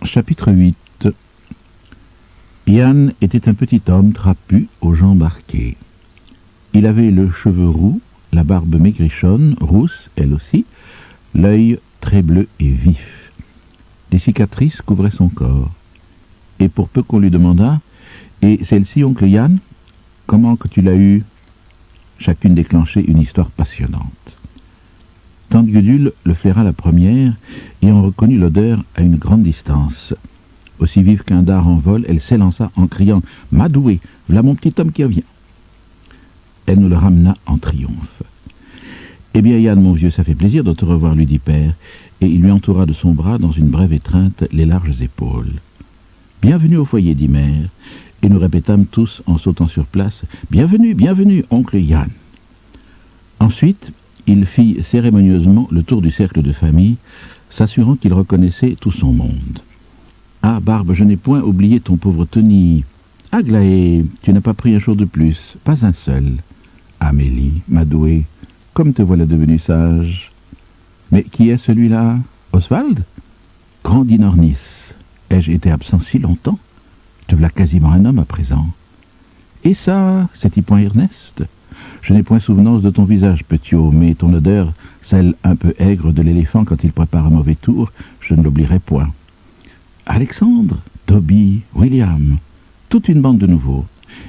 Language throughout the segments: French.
Chapitre 8. Yann était un petit homme trapu aux jambes arquées. Il avait le cheveu roux, la barbe maigrichonne, rousse, elle aussi, l'œil très bleu et vif. Des cicatrices couvraient son corps. Et pour peu qu'on lui demandât « Et celle-ci, oncle Yann, comment que tu l'as eue ?» Chacune déclenchait une histoire passionnante. Tante Gudule le flaira la première et en reconnut l'odeur à une grande distance. Aussi vive qu'un dard en vol, elle s'élança en criant « Madoué, voilà mon petit homme qui revient !» Elle nous le ramena en triomphe. « Eh bien, Yann, mon vieux, ça fait plaisir de te revoir, lui dit père, et il lui entoura de son bras, dans une brève étreinte, les larges épaules. « Bienvenue au foyer, dit mère, et nous répétâmes tous en sautant sur place « Bienvenue, bienvenue, oncle Yann !» Ensuite, il fit cérémonieusement le tour du cercle de famille, s'assurant qu'il reconnaissait tout son monde. « Ah, Barbe, je n'ai point oublié ton pauvre Tony. Aglaé, tu n'as pas pris un jour de plus, pas un seul. Amélie, Madoué, comme te voilà devenu sage. Mais qui est celui-là? Oswald? Grand Dinornis. Ai-je été absent si longtemps? Te voilà quasiment un homme à présent. Et ça, c'est-y point Ernest? Je n'ai point souvenance de ton visage, petiot, mais ton odeur, celle un peu aigre de l'éléphant quand il prépare un mauvais tour, je ne l'oublierai point. Alexandre, Toby, William, toute une bande de nouveaux.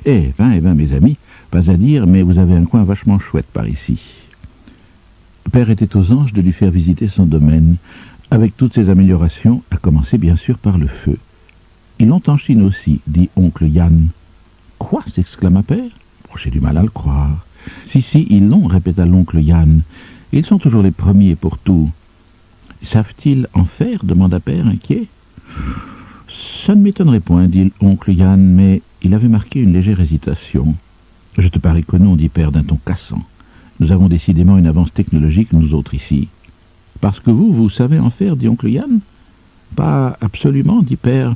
Eh ben, mes amis, pas à dire, mais vous avez un coin vachement chouette par ici. Père était aux anges de lui faire visiter son domaine, avec toutes ses améliorations, à commencer bien sûr par le feu. Ils l'ont en Chine aussi, dit oncle Yann. Quoi? S'exclama père. Oh, j'ai du mal à le croire. Si, ils l'ont, répéta l'oncle Yann. Ils sont toujours les premiers pour tout. Savent-ils en faire? Demanda père, inquiet. Ça ne m'étonnerait point, dit oncle Yann, mais il avait marqué une légère hésitation. Je te parie que non, dit père d'un ton cassant. Nous avons décidément une avance technologique, nous autres ici. Parce que vous savez en faire, dit oncle Yann. Pas absolument, dit père.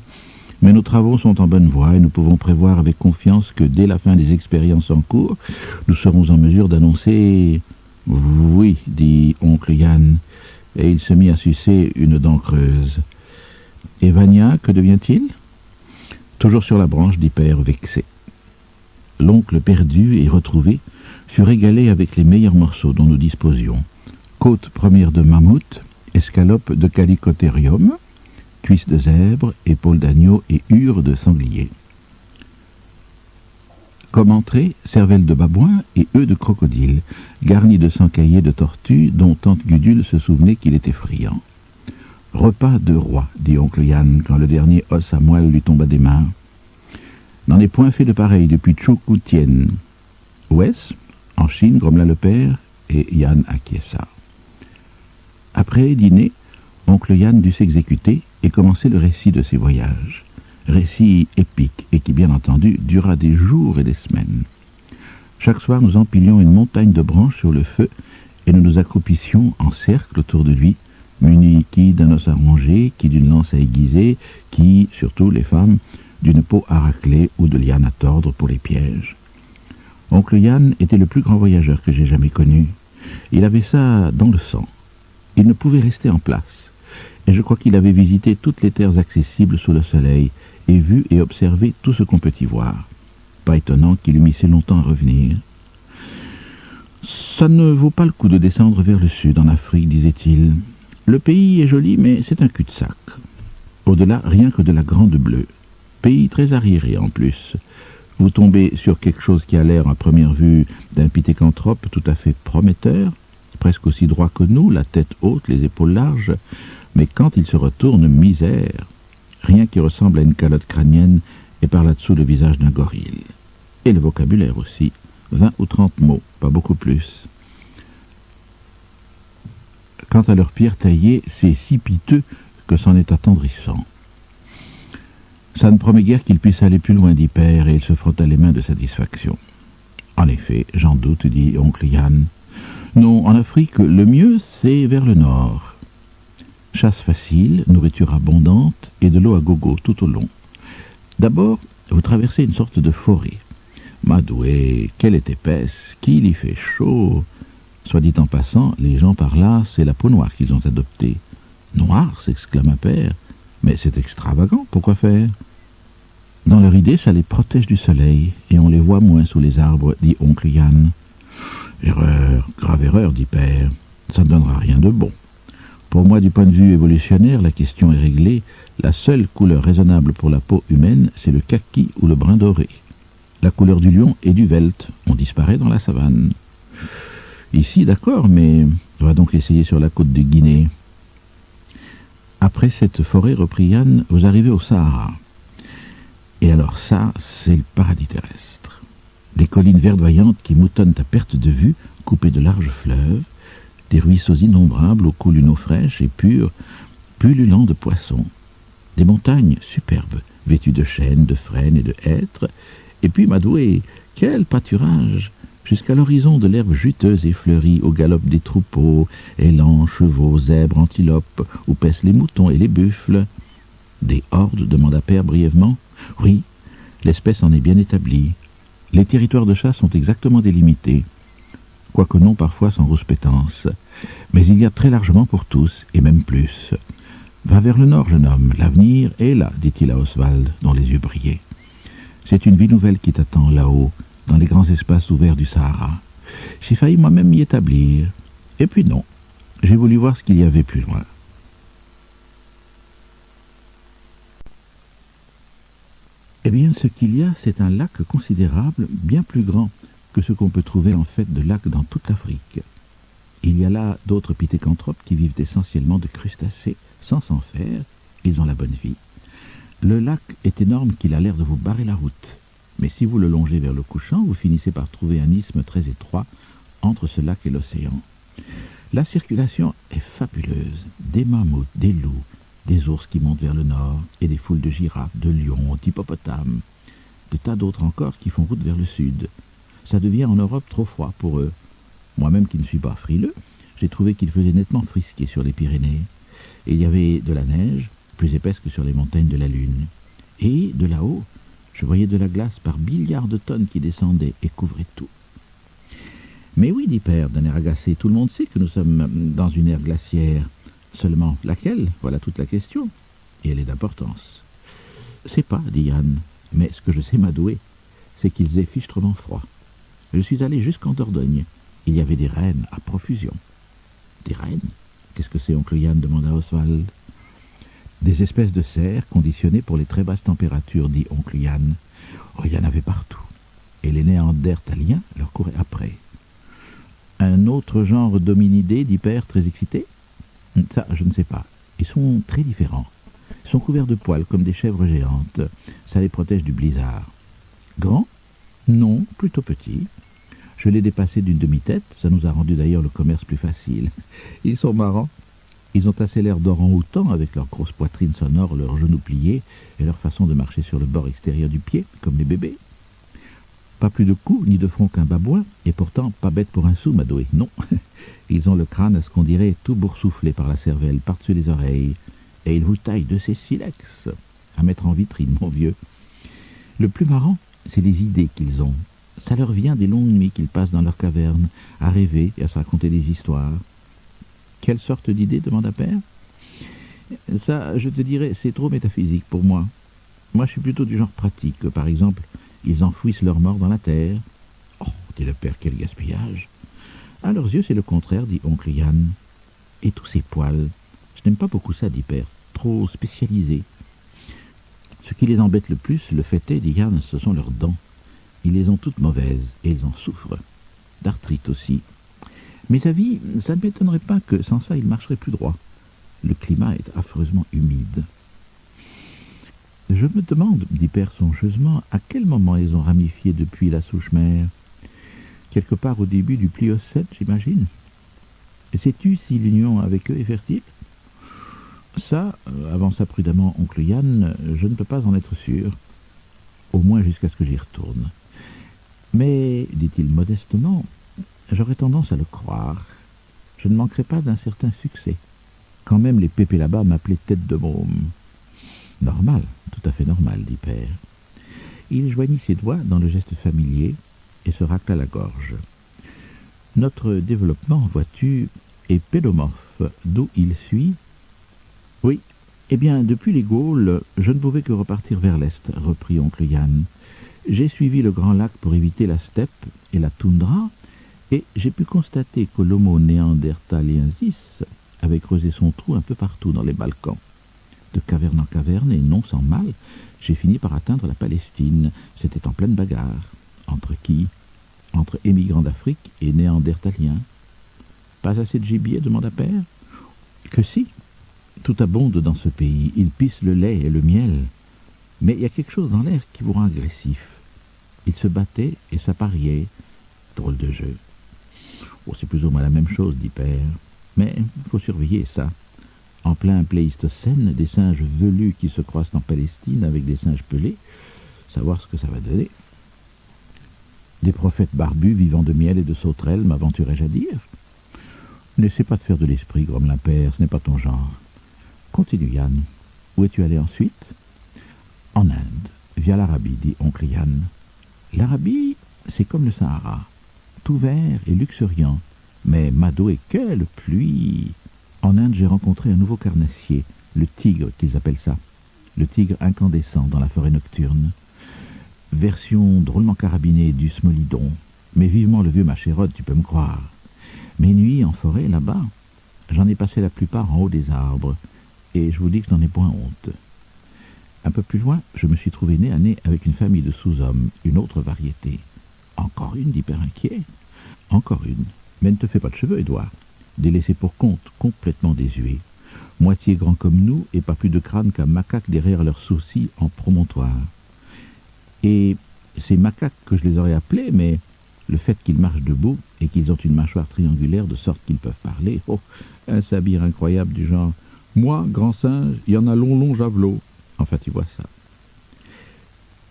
Mais nos travaux sont en bonne voie et nous pouvons prévoir avec confiance que dès la fin des expériences en cours, nous serons en mesure d'annoncer... Oui, dit oncle Yann, et il se mit à sucer une dent creuse. Et Vania, que devient-il? Toujours sur la branche, dit père vexé. L'oncle perdu et retrouvé fut régalé avec les meilleurs morceaux dont nous disposions. Côte première de mammouth, escalope de calicotérium, cuisses de zèbre, épaules d'agneau et hure de sanglier. Comme entrée, cervelle de babouin et œufs de crocodile, garnis de sancaillés de tortue dont tante Gudule se souvenait qu'il était friand. Repas de roi, dit oncle Yann, quand le dernier os à moelle lui tomba des mains. N'en ai point fait de pareil depuis Choukoutien. Où est-ce? En Chine, grommela le père, et Yann acquiesça. Après dîner, oncle Yann dut s'exécuter et commencer le récit de ses voyages. Récit épique et qui, bien entendu, dura des jours et des semaines. Chaque soir, nous empilions une montagne de branches sur le feu et nous nous accroupissions en cercle autour de lui, munis qui d'un os à ronger, qui d'une lance à aiguiser, qui, surtout les femmes, d'une peau à racler ou de liane à tordre pour les pièges. Oncle Yann était le plus grand voyageur que j'ai jamais connu. Il avait ça dans le sang. Il ne pouvait rester en place. Et je crois qu'il avait visité toutes les terres accessibles sous le soleil, et vu et observé tout ce qu'on peut y voir. Pas étonnant qu'il eût mis si longtemps à revenir. Ça ne vaut pas le coup de descendre vers le sud, en Afrique, disait-il. Le pays est joli, mais c'est un cul-de-sac. Au-delà, rien que de la Grande Bleue. Pays très arriéré, en plus. Vous tombez sur quelque chose qui a l'air, à première vue, d'un pithécanthrope tout à fait prometteur, presque aussi droit que nous, la tête haute, les épaules larges, mais quand il se retourne, misère. Rien qui ressemble à une calotte crânienne et par là-dessous le visage d'un gorille. Et le vocabulaire aussi, 20 ou 30 mots, pas beaucoup plus. Quant à leurs pierres taillées, c'est si piteux que c'en est attendrissant. Ça ne promet guère qu'il puisse aller plus loin, dit père, et il se frotta les mains de satisfaction. En effet, j'en doute, dit oncle Yann. Non, en Afrique, le mieux, c'est vers le nord. Chasse facile, nourriture abondante et de l'eau à gogo tout au long. D'abord, vous traversez une sorte de forêt. Madoué, quelle est épaisse, qu'il y fait chaud. Soit dit en passant, les gens par là, c'est la peau noire qu'ils ont adoptée. Noire, s'exclama père, mais Mais c'est extravagant, pourquoi faire? Dans leur idée, ça les protège du soleil, et on les voit moins sous les arbres, dit oncle Yann. Erreur, grave erreur, dit Père. Ça ne donnera rien de bon. Pour moi, du point de vue évolutionnaire, la question est réglée. La seule couleur raisonnable pour la peau humaine, c'est le kaki ou le brun doré. La couleur du lion et du velt. On disparaît dans la savane. Ici, d'accord, mais on va donc essayer sur la côte de Guinée. Après cette forêt, reprit Yann, vous arrivez au Sahara. Et alors ça, c'est le paradis terrestre. Des collines verdoyantes qui moutonnent à perte de vue, coupées de larges fleuves, des ruisseaux innombrables où coule une eau fraîche et pure, pullulant de poissons, des montagnes superbes, vêtues de chênes, de frênes et de hêtres, et puis, Madoué, quel pâturage! Jusqu'à l'horizon de l'herbe juteuse et fleurie au galop des troupeaux, élans, chevaux, zèbres, antilopes, où paissent les moutons et les buffles. Des hordes, demanda Père brièvement. Oui, l'espèce en est bien établie. Les territoires de chasse sont exactement délimités, quoique non parfois sans rouspétance. Mais il y a très largement pour tous, et même plus. Va vers le nord, jeune homme, l'avenir est là, dit-il à Oswald, dont les yeux brillaient. C'est une vie nouvelle qui t'attend là-haut, dans les grands espaces ouverts du Sahara. J'ai failli moi-même m'y établir. Et puis non, j'ai voulu voir ce qu'il y avait plus loin. Eh bien, ce qu'il y a, c'est un lac considérable, bien plus grand que ce qu'on peut trouver en fait de lacs dans toute l'Afrique. Il y a là d'autres pithécanthropes qui vivent essentiellement de crustacés, sans s'en faire. Ils ont la bonne vie. Le lac est énorme qu'il a l'air de vous barrer la route. Mais si vous le longez vers le couchant, vous finissez par trouver un isthme très étroit entre ce lac et l'océan. La circulation est fabuleuse. Des mammouths, des loups, des ours qui montent vers le nord, et des foules de girafes, de lions, d'hippopotames, de tas d'autres encore qui font route vers le sud. Ça devient en Europe trop froid pour eux. Moi-même qui ne suis pas frileux, j'ai trouvé qu'il faisait nettement frisquer sur les Pyrénées. Et il y avait de la neige, plus épaisse que sur les montagnes de la Lune. Et, de là-haut, je voyais de la glace par milliards de tonnes qui descendaient et couvraient tout. Mais oui, dit Père, d'un air agacé, tout le monde sait que nous sommes dans une ère glaciaire. Seulement, laquelle? Voilà toute la question. Et elle est d'importance. C'est pas, dit Yann, mais ce que je sais m'adouer, c'est qu'il faisait fichtrement froid. Je suis allé jusqu'en Dordogne. Il y avait des rennes à profusion. Des rennes? Qu'est-ce que c'est, oncle Yann? Demanda Oswald. Des espèces de cerfs conditionnées pour les très basses températures, dit oncle Yann. Oh, il y en avait partout. Et les néandertaliens leur couraient après. Un autre genre d'hominidés, dit Père, très excité? Ça, je ne sais pas. Ils sont très différents. Ils sont couverts de poils comme des chèvres géantes. Ça les protège du blizzard. Grands? Non, plutôt petits. Je l'ai dépassé d'une demi-tête. Ça nous a rendu d'ailleurs le commerce plus facile. Ils sont marrants. Ils ont assez l'air d'orang-outans avec leurs grosses poitrines sonores, leurs genoux pliés et leur façon de marcher sur le bord extérieur du pied, comme les bébés. Pas plus de cou ni de front qu'un babouin, et pourtant pas bête pour un sou, Madoué, non. Ils ont le crâne à ce qu'on dirait tout boursouflé par la cervelle, par-dessus les oreilles, et ils vous taillent de ces silex à mettre en vitrine, mon vieux. Le plus marrant, c'est les idées qu'ils ont. Ça leur vient des longues nuits qu'ils passent dans leur caverne, à rêver et à se raconter des histoires. Quelle sorte d'idée? Demanda Père. Ça, je te dirais, c'est trop métaphysique pour moi. Moi, je suis plutôt du genre pratique. Par exemple, ils enfouissent leurs morts dans la terre. Oh, dit le Père, quel gaspillage! À leurs yeux, c'est le contraire, dit oncle Yann. Et tous ces poils. Je n'aime pas beaucoup ça, dit Père. Trop spécialisé. Ce qui les embête le plus, le fait est, dit Yann, ce sont leurs dents. Ils les ont toutes mauvaises, et ils en souffrent. D'arthrite aussi. Mes avis, ça ne m'étonnerait pas que sans ça, ils marcheraient plus droit. Le climat est affreusement humide. Je me demande, dit Père songeusement, à quel moment ils ont ramifié depuis la souche mère. Quelque part au début du Pliocène, j'imagine. Sais-tu si l'union avec eux est fertile? Ça, avança prudemment oncle Yann, je ne peux pas en être sûr. Au moins jusqu'à ce que j'y retourne. Mais, dit-il modestement, j'aurais tendance à le croire. Je ne manquerai pas d'un certain succès. Quand même les pépés là-bas m'appelaient tête de môme. Normal, tout à fait normal, dit Père. Il joignit ses doigts dans le geste familier et se racla la gorge. Notre développement, vois-tu, est pédomorphe, d'où il suit. Oui, Eh bien, depuis les Gaules, je ne pouvais que repartir vers l'est, reprit oncle Yann. J'ai suivi le grand lac pour éviter la steppe et la toundra, et j'ai pu constater que l'homo néanderthaliensis avait creusé son trou un peu partout dans les Balkans. De caverne en caverne, et non sans mal, j'ai fini par atteindre la Palestine. C'était en pleine bagarre. Entre qui? Entre émigrants d'Afrique et néandertaliens. Pas assez de gibier, demanda Père. Que si. Tout abonde dans ce pays. Ils pissent le lait et le miel. Mais il y a quelque chose dans l'air qui vous rend agressif. Ils se battaient et s'appariaient. Drôle de jeu. Oh, c'est plus ou moins la même chose, dit Père. Mais il faut surveiller ça. En plein Pléistocène, des singes velus qui se croisent en Palestine avec des singes pelés, savoir ce que ça va donner. Des prophètes barbus vivant de miel et de sauterelles, m'aventurais-je à dire. N'essaie pas de faire de l'esprit, grommela Père, ce n'est pas ton genre. Continue, Yann. Où es-tu allé ensuite? En Inde, via l'Arabie, dit oncle Yann. L'Arabie, c'est comme le Sahara, tout vert et luxuriant, mais Mado et quelle pluie! En Inde, j'ai rencontré un nouveau carnassier, le tigre qu'ils appellent ça, le tigre incandescent dans la forêt nocturne. Version drôlement carabinée du smolidon, mais vivement le vieux Macérode, tu peux me croire. Mes nuits en forêt, là-bas, j'en ai passé la plupart en haut des arbres, et je vous dis que je n'en ai point honte. Un peu plus loin, je me suis trouvé nez à nez avec une famille de sous-hommes, une autre variété. Encore une, dit Père inquiet. Encore une. Mais ne te fais pas de cheveux, Édouard. Des laissés pour compte, complètement désuets. Moitié grands comme nous, et pas plus de crâne qu'un macaque derrière leurs sourcils en promontoire. Et ces macaques que je les aurais appelés, mais le fait qu'ils marchent debout et qu'ils ont une mâchoire triangulaire de sorte qu'ils peuvent parler, oh, un sabir incroyable du genre « Moi, grand singe, il y en a long javelot ». Enfin, tu vois ça.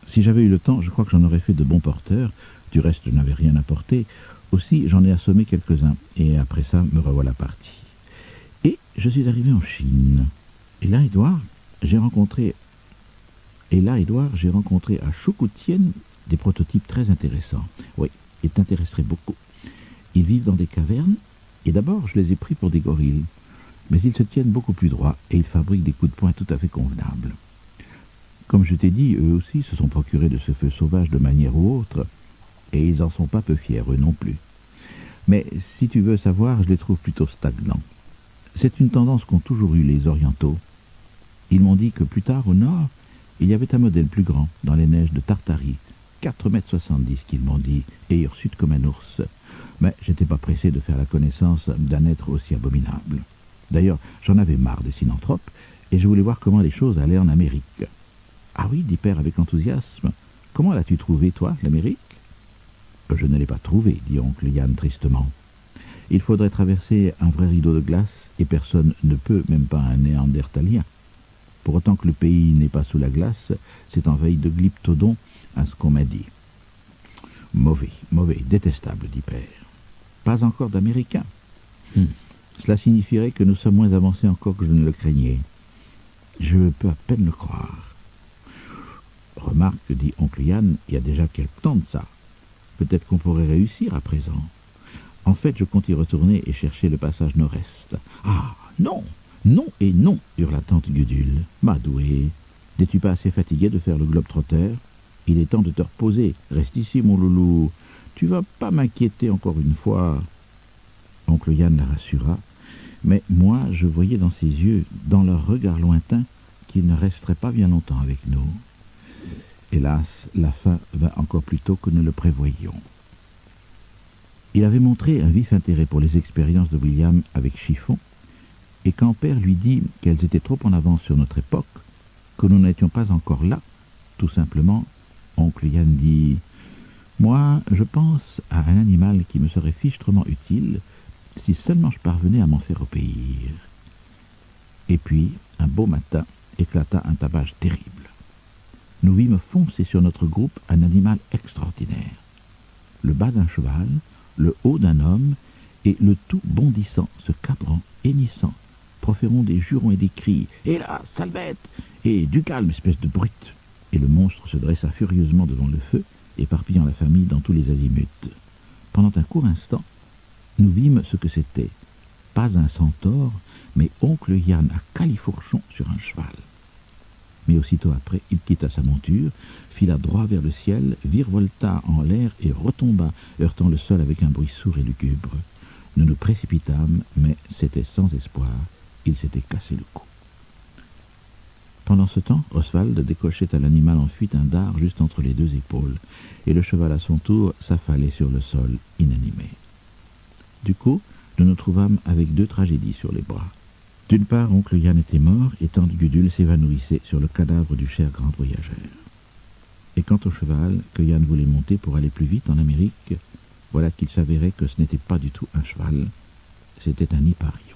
Si j'avais eu le temps, je crois que j'en aurais fait de bons porteurs. Du reste, je n'avais rien à porter. Aussi, j'en ai assommé quelques-uns. Et après ça, me revoilà parti. Et je suis arrivé en Chine. Et là, Édouard, j'ai rencontré à Choukoutienne des prototypes très intéressants. Oui, ils t'intéresseraient beaucoup. Ils vivent dans des cavernes, et d'abord, je les ai pris pour des gorilles. Mais ils se tiennent beaucoup plus droits, et ils fabriquent des coups de poing tout à fait convenables. Comme je t'ai dit, eux aussi se sont procurés de ce feu sauvage de manière ou autre, et ils en sont pas peu fiers, eux non plus. Mais si tu veux savoir, je les trouve plutôt stagnants. C'est une tendance qu'ont toujours eu les orientaux. Ils m'ont dit que plus tard, au nord, il y avait un modèle plus grand, dans les neiges de Tartarie, 4,70 m qu'ils m'ont dit, et hirsute comme un ours. Mais j'étais pas pressé de faire la connaissance d'un être aussi abominable. D'ailleurs, j'en avais marre des synanthropes, et je voulais voir comment les choses allaient en Amérique. Ah oui, dit Père avec enthousiasme. Comment l'as-tu trouvé, toi, l'Amérique? Je ne l'ai pas trouvé, dit oncle Yann tristement. Il faudrait traverser un vrai rideau de glace, et personne ne peut, même pas un néandertalien. Pour autant que le pays n'est pas sous la glace, c'est envahi de glyptodons, à ce qu'on m'a dit. Mauvais, détestable, dit Père. Pas encore d'Américains. Cela signifierait que nous sommes moins avancés encore que je ne le craignais. Je peux à peine le croire. Remarque, dit oncle Yann, il y a déjà quelque temps de ça. Peut-être qu'on pourrait réussir à présent. En fait, je compte y retourner et chercher le passage nord-est. Ah, non, non et non, hurla tante Gudule. Madoué, n'es-tu pas assez fatigué de faire le globe-trotter? Il est temps de te reposer. Reste ici, mon loulou. Tu vas pas m'inquiéter encore une fois. Oncle Yann la rassura, mais moi, je voyais dans ses yeux, dans leur regard lointain, qu'il ne resterait pas bien longtemps avec nous. Hélas, la fin vint encore plus tôt que nous le prévoyions. Il avait montré un vif intérêt pour les expériences de William avec Chiffon, et quand Père lui dit qu'elles étaient trop en avance sur notre époque, que nous n'étions pas encore là, tout simplement, oncle Yann dit « Moi, je pense à un animal qui me serait fichtrement utile si seulement je parvenais à m'en faire obéir. » Et puis, un beau matin, éclata un tapage terrible. Nous vîmes foncer sur notre groupe un animal extraordinaire. Le bas d'un cheval, le haut d'un homme, et le tout bondissant, se cabrant, hennissant, proférant des jurons et des cris. « Hélas, sale bête !» et « Du calme, espèce de brute !» Et le monstre se dressa furieusement devant le feu, éparpillant la famille dans tous les azimuts. Pendant un court instant, nous vîmes ce que c'était. Pas un centaure, mais oncle Yann à califourchon sur un cheval. Mais aussitôt après, il quitta sa monture, fila droit vers le ciel, virevolta en l'air et retomba, heurtant le sol avec un bruit sourd et lugubre. Nous nous précipitâmes, mais c'était sans espoir, il s'était cassé le cou. Pendant ce temps, Oswald décochait à l'animal en fuite un dard juste entre les deux épaules, et le cheval à son tour s'affalait sur le sol, inanimé. Du coup, nous nous trouvâmes avec deux tragédies sur les bras. D'une part, oncle Yann était mort, et tante Gudule s'évanouissait sur le cadavre du cher grand voyageur. Et quant au cheval que Yann voulait monter pour aller plus vite en Amérique, voilà qu'il s'avérait que ce n'était pas du tout un cheval, c'était un Hipparien.